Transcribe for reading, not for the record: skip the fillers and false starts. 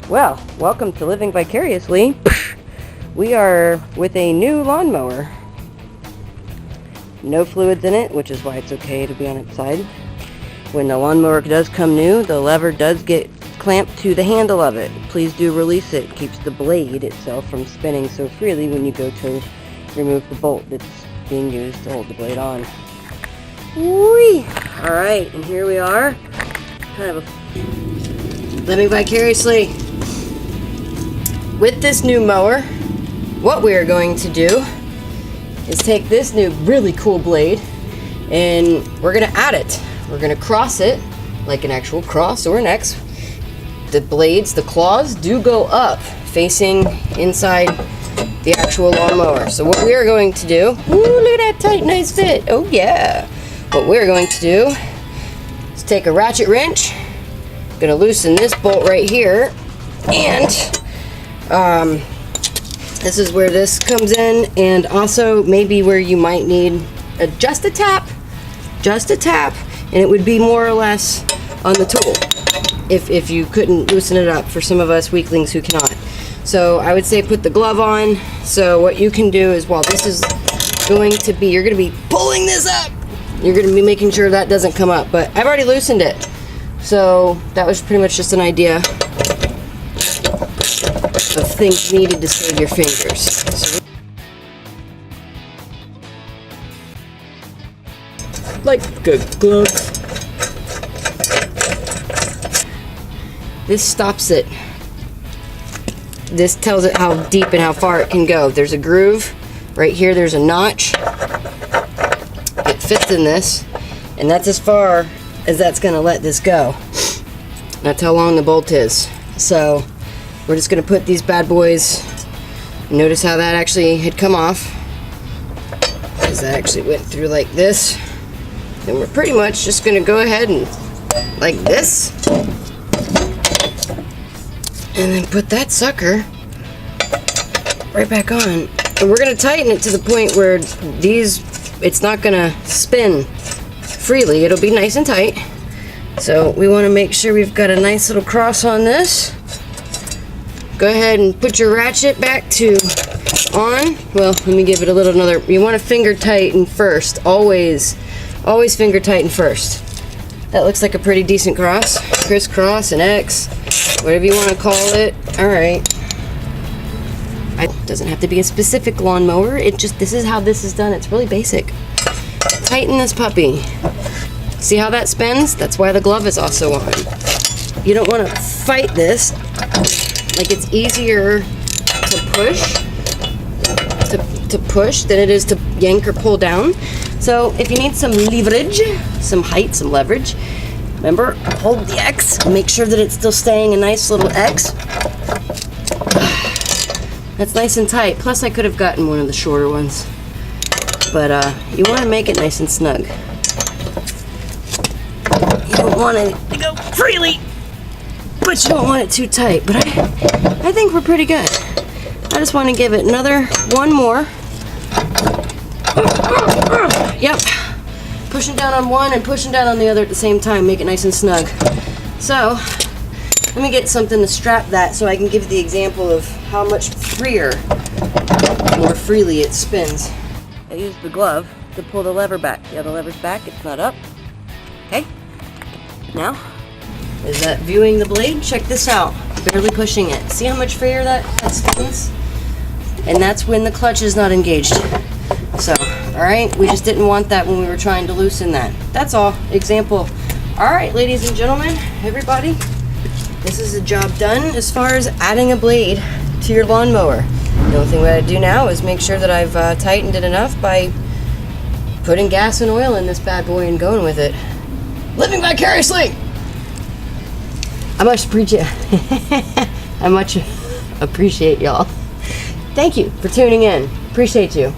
Well, welcome to Living Vicariously. We are with a new lawnmower. No fluids in it, which is why it's okay to be on its side. When the lawnmower does come new, the lever does get clamped to the handle of it. Please do release it. It keeps the blade itself from spinning so freely when you go to remove the bolt that's being used to hold the blade on. Whee! Alright, and here we are. Kind of living vicariously. With this new mower, what we are going to do is take this new really cool blade and we're going to add it. We're going to cross it like an actual cross or an X. The blades, the claws, do go up facing inside the actual lawnmower. So what we are going to do, ooh, look at that tight, nice fit. Oh yeah. What we're going to do is take a ratchet wrench. Going to loosen this bolt right here, and this is where this comes in, and also maybe where you might need just a tap, and it would be more or less on the tool if you couldn't loosen it up, for some of us weaklings who cannot. So I would say put the glove on. So what you can do is, while this is going to be, you're going to be pulling this up, you're going to be making sure that doesn't come up, but I've already loosened it. So that was pretty much just an idea of things needed to save your fingers. So, like good gloves. This stops it. This tells it how deep and how far it can go. There's a groove right here. There's a notch. It fits in this, and that's as far as that's going to let this go. That's how long the bolt is. So we're just going to put these bad boys. Notice how that actually had come off, because that actually went through like this. And we're pretty much just going to go ahead and like this, and then put that sucker right back on. And we're going to tighten it to the point where it's not going to spin freely. It'll be nice and tight. So we want to make sure we've got a nice little cross on this. Go ahead and put your ratchet back to on. Well, let me give it a little another. You want to finger tighten first. Always finger tighten first. That looks like a pretty decent cross. Crisscross, an X, whatever you want to call it. All right. It doesn't have to be a specific lawnmower. This is how this is done. It's really basic. Tighten this puppy. See how that spins? That's why the glove is also on. You don't want to fight this. Like, it's easier to push than it is to yank or pull down. So if you need some leverage, some height, some leverage, remember, hold the X. Make sure that it's still staying a nice little X. That's nice and tight. Plus, I could have gotten one of the shorter ones. But you want to make it nice and snug. You don't want it to go freely, but you don't want it too tight. But I think we're pretty good. I just want to give it one more. Yep. Pushing down on one and pushing down on the other at the same time. Make it nice and snug. So, let me get something to strap that so I can give the example of how much more freely it spins. I used the glove to pull the lever back. The other lever's back, it's not up. Okay. Now, is that viewing the blade? Check this out. Barely pushing it. See how much freer that spins? And that's when the clutch is not engaged. So, alright, we just didn't want that when we were trying to loosen that. That's all. Example. Alright, ladies and gentlemen, everybody, this is a job done as far as adding a blade to your lawnmower. The only thing we gotta do now is make sure that I've tightened it enough by putting gas and oil in this bad boy and going with it. Living vicariously! I much appreciate y'all. Thank you for tuning in. Appreciate you.